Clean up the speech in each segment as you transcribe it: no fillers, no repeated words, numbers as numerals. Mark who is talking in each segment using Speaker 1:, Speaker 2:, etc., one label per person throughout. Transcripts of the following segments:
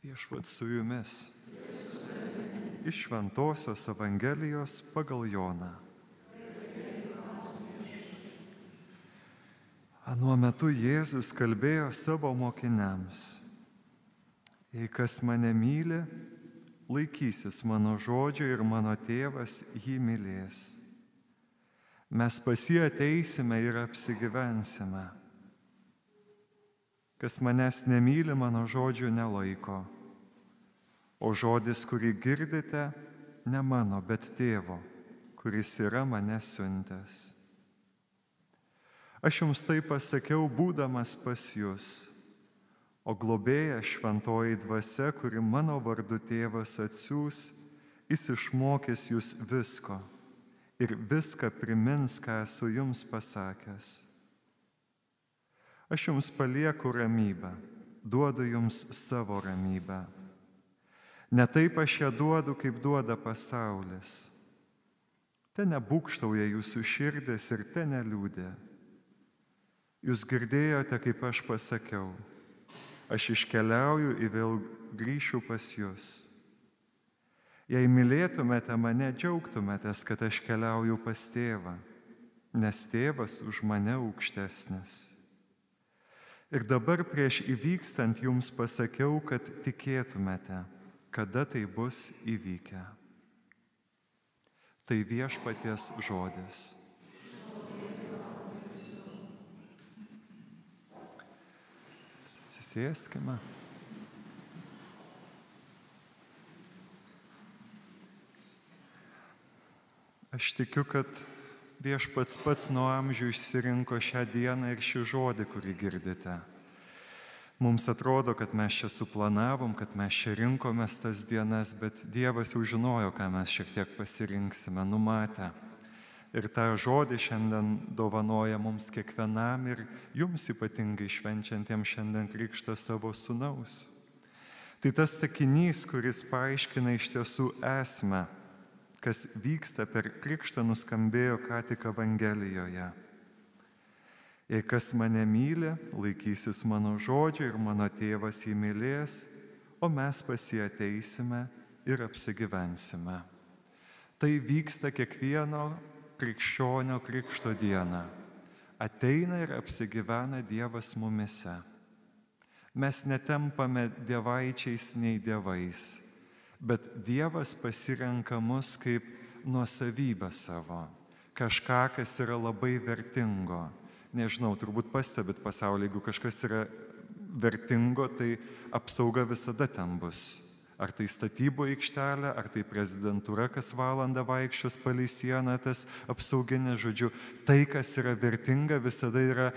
Speaker 1: Viešpats su jumis. Iš Šventosios Evangelijos pagal Joną. Anuo metu Jėzus kalbėjo savo mokiniams: Jei kas mane myli, laikysis mano žodžio ir mano tėvas jį mylės. Mes pas jį ateisime ir apsigyvensime. Kas manęs nemyli, mano žodžių nelaiko. O žodis, kurį girdite, ne mano, bet tėvo, kuris yra mane siuntęs. Aš jums tai pasakiau, būdamas pas jus, o globėja šventoji dvasia, kuri mano vardu tėvas atsiųs, jis išmokys jūs visko ir viską primins, ką esu jums pasakęs. Aš jums palieku ramybę, duodu jums savo ramybę. Ne taip aš ją duodu, kaip duoda pasaulis. Te nebūgštauja jūsų širdis ir te neliūdė. Jūs girdėjote, kaip aš pasakiau, aš iškeliauju ir vėl grįšiu pas jūs. Jei mylėtumėte mane, džiaugtumėtės, kad aš keliauju pas tėvą, nes tėvas už mane aukštesnis. Ir dabar prieš įvykstant jums pasakiau, kad tikėtumėte, kada tai bus įvykę. Tai viešpaties žodis. Atsisėskime. Aš tikiu, kad viešpats pats nuo amžių išsirinko šią dieną ir šį žodį, kurį girdite. Mums atrodo, kad mes čia suplanavom, kad mes čia rinkomės tas dienas, bet Dievas jau žinojo, ką mes šiek tiek pasirinksime, numatę. Ir tą žodį šiandien dovanoja mums kiekvienam ir jums ypatingai švenčiantiems šiandien krikštą savo sūnaus. Tai tas sakinys, kuris paaiškina iš tiesų esmę, kas vyksta per krikštą, nuskambėjo ką tik Evangelijoje. Jei kas mane myli, laikysis mano žodžio ir mano tėvas jį mylės, o mes pas jį ateisime ir apsigyvensime. Tai vyksta kiekvieno krikščionio krikšto dieną. Ateina ir apsigyvena Dievas mumise. Mes netempame dievaičiais nei dievais, bet Dievas pasirenka mus kaip nuosavybę savo, kažką, kas yra labai vertingo. Nežinau, turbūt pastebit pasaulyje, jeigu kažkas yra vertingo, tai apsauga visada ten bus. Ar tai statybų aikštelė, ar tai prezidentūra, kas valandą vaikščios palei sieną, tas apsauginė, žodžiu. Tai, kas yra vertinga, visada yra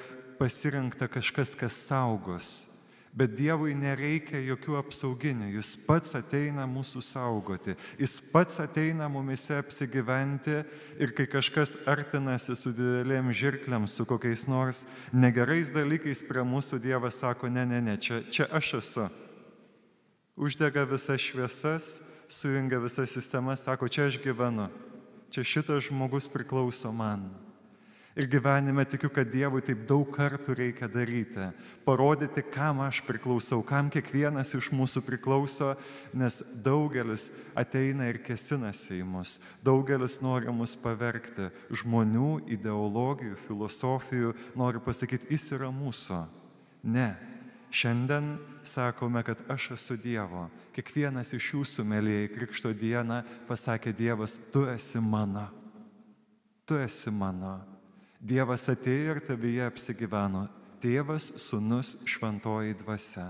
Speaker 1: pasirinkta kažkas, kas saugos. Bet Dievui nereikia jokių apsauginių, Jis pats ateina mūsų saugoti, Jis pats ateina mumise apsigyventi ir kai kažkas artinasi su didelėm žirklėm, su kokiais nors negerais dalykais prie mūsų, Dievas sako, ne, čia aš esu. Uždega visas šviesas, sujungia visas sistemas, sako, čia aš gyvenu, čia šitas žmogus priklauso man. Ir gyvenime tikiu, kad Dievui taip daug kartų reikia daryti, parodyti, kam aš priklausau, kam kiekvienas iš mūsų priklauso, nes daugelis ateina ir kėsinasi į mus, daugelis nori mus pavergti, žmonių, ideologijų, filosofijų, nori pasakyti, jis yra mūsų. Ne, šiandien sakome, kad aš esu Dievo. Kiekvienas iš jūsų, mielieji, krikšto dieną pasakė Dievas, tu esi mano, tu esi mano. Dievas atėjo ir tavyje apsigyveno. Tėvas, Sūnus, šventoji dvasia.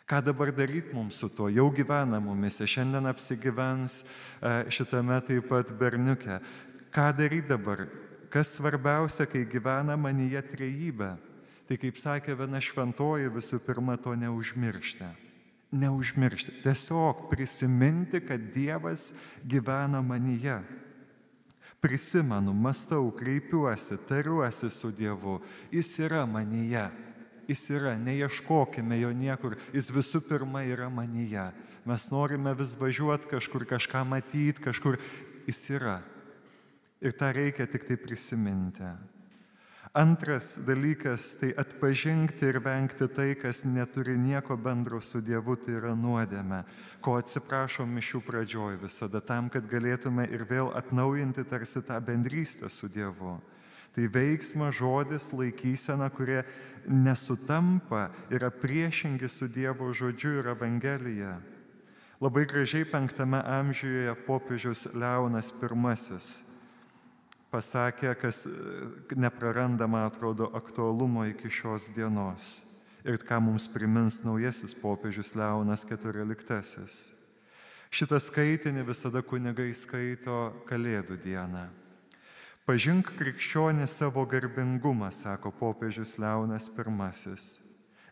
Speaker 1: Ką dabar daryti mums su tuo? Jau gyvena mumise, šiandien apsigyvens šitame taip pat berniuke. Ką daryti dabar? Kas svarbiausia, kai gyvena manyje trejybė? Tai kaip sakė viena šventoji, visų pirma, to neužmiršti. Neužmiršti. Tiesiog prisiminti, kad Dievas gyvena manyje. Prisimenu, mąstau, kreipiuosi, tariuosi su Dievu. Jis yra manyje. Jis yra, neieškokime jo niekur. Jis visų pirma yra manyje. Mes norime vis važiuoti kažkur, kažką matyti, kažkur. Jis yra. Ir tą reikia tik tai prisiminti. Antras dalykas - tai atpažinti ir vengti tai, kas neturi nieko bendro su Dievu, tai yra nuodėmė, ko atsiprašom mišių pradžioj visada, tam, kad galėtume ir vėl atnaujinti tarsi tą bendrystę su Dievu. Tai veiksmas, žodis, laikysena, kurie nesutampa, yra priešingi su Dievo žodžiu ir Evangelija. Labai gražiai 5 amžiuje popiežius Leonas I pasakė, kas nepraranda, man atrodo, aktualumo iki šios dienos. Ir ką mums primins naujasis popiežius Leonas XIV. Šitą skaitinį visada kunigai skaito Kalėdų dieną. Pažink krikščionį savo garbingumą, sako popiežius Leonas I.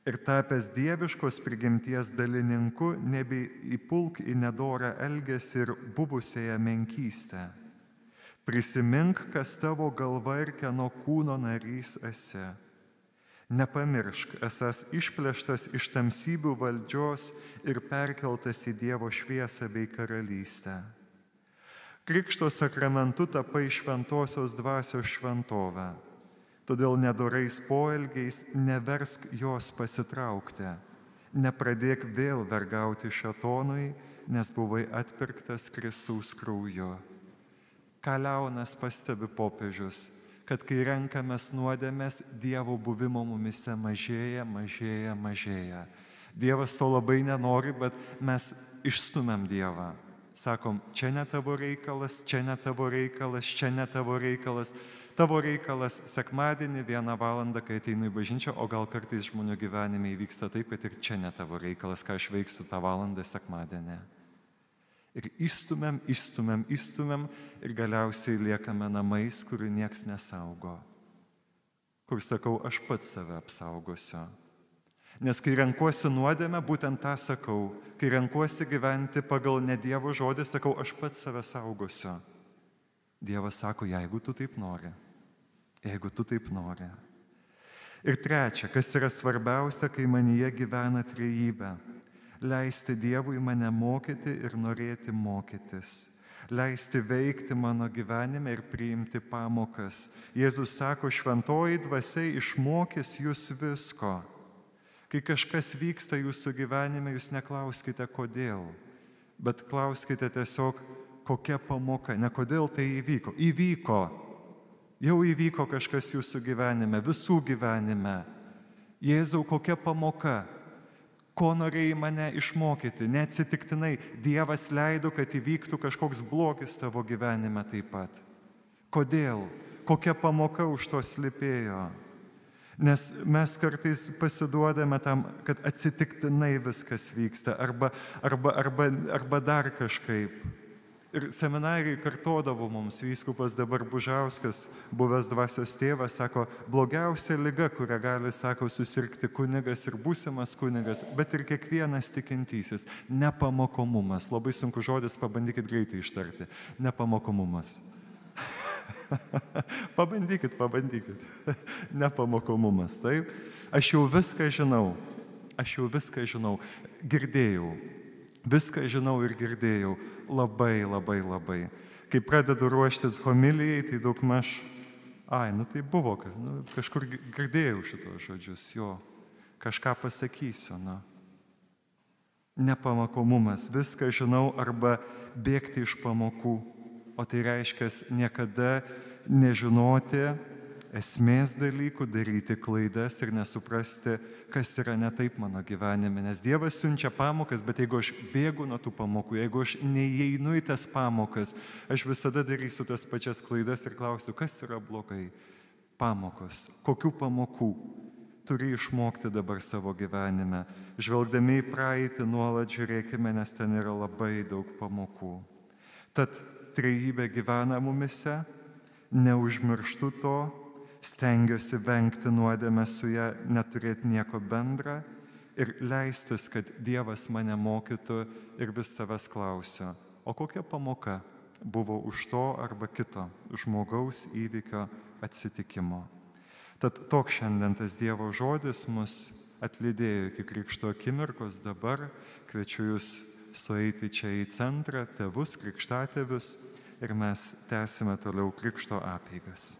Speaker 1: Ir tapęs dieviškos prigimties dalininku, nebeįpulk į nedorą elgesį ir buvusiąją menkystę. Prisimink, kas tavo galva ir kieno kūno narys esi. Nepamiršk, esąs išplėštas iš tamsybių valdžios ir perkeltas į Dievo šviesą bei karalystę. Krikšto sakramentu tapai šventosios dvasios šventovę. Todėl nedorais poelgiais neversk jos pasitraukti. Nepradėk vėl vergauti šėtonui, nes buvai atpirktas Kristaus krauju. Ką Leonas pastebi popiežius, kad kai renkamės nuodėmės, Dievo buvimo mumise mažėja. Dievas to labai nenori, bet mes išstumėm Dievą. Sakom, čia ne tavo reikalas, čia ne tavo reikalas, čia ne tavo reikalas. Tavo reikalas sekmadienį 1 valandą, kai ateinu į bažnyčią, o gal kartais žmonių gyvenime įvyksta taip, kad ir čia ne tavo reikalas, ką aš veiksiu tą valandą sekmadienį. Ir įstumėm ir galiausiai liekame namais, kurių nieks nesaugo. Kur sakau, aš pats save apsaugosiu. Nes kai renkuosi nuodėmę, būtent tą sakau. Kai renkuosi gyventi pagal ne Dievo žodį, sakau, aš pats save saugosiu. Dievas sako, jeigu tu taip nori. Jeigu tu taip nori. Ir trečia, kas yra svarbiausia, kai manyje gyvena trejybė. Leisti Dievui mane mokyti ir norėti mokytis. Leisti veikti mano gyvenime ir priimti pamokas. Jėzus sako, šventoji dvasia išmokys jūs visko. Kai kažkas vyksta jūsų gyvenime, jūs neklauskite kodėl, bet klauskite tiesiog, kokia pamoka, ne kodėl tai įvyko. Įvyko. Jau įvyko kažkas jūsų gyvenime, visų gyvenime. Jėzau, kokia pamoka? Ko norėjai mane išmokyti? Neatsitiktinai Dievas leido, kad įvyktų kažkoks blogis tavo gyvenime taip pat. Kodėl? Kokia pamoka už to slypėjo? Nes mes kartais pasiduodame tam, kad atsitiktinai viskas vyksta arba dar kažkaip. Ir seminarijai kartodavo mums, vyskupas dabar Bužauskas, buvęs dvasios tėvas, sako, blogiausia liga, kurią gali, sako, susirgti kunigas ir būsimas kunigas, bet ir kiekvienas tikintysis - nepamokomumas. Labai sunku žodis, pabandykit greitai ištarti. Nepamokomumas. Pabandykit. Nepamokomumas, taip? Aš jau viską žinau. Girdėjau. Viską žinau ir girdėjau. Labai. Kai pradedu ruoštis homilijai, tai daugmaž, tai buvo, kažkur girdėjau šitos žodžius, jo, kažką pasakysiu, Nepamokomumas, viską žinau arba bėgti iš pamokų, o tai reiškia niekada nežinoti esmės dalykų, daryti klaidas ir nesuprasti, kas yra ne taip mano gyvenime. Nes Dievas siunčia pamokas, bet jeigu aš bėgu nuo tų pamokų, jeigu aš neįeinu į tas pamokas, aš visada darysiu tas pačias klaidas ir klausiu, kas yra blogai. Pamokos. Kokių pamokų turi išmokti dabar savo gyvenime? Žvelgdami į praeitį nuolat žiūrėkime, nes ten yra labai daug pamokų. Tad trejybė gyvena mumise, neužmirštu to, stengiuosi vengti nuodėmę su ją, neturėti nieko bendra ir leistis, kad Dievas mane mokytų ir vis savęs klausiu, o kokia pamoka buvo už to arba kito žmogaus įvykio atsitikimo. Tad toks šiandien tas Dievo žodis mus atlydėjo iki krikšto akimirkos. Dabar kviečiu jūs sueiti čia į centrą, tėvus, krikštatėvius ir mes tęsime toliau krikšto apeigas.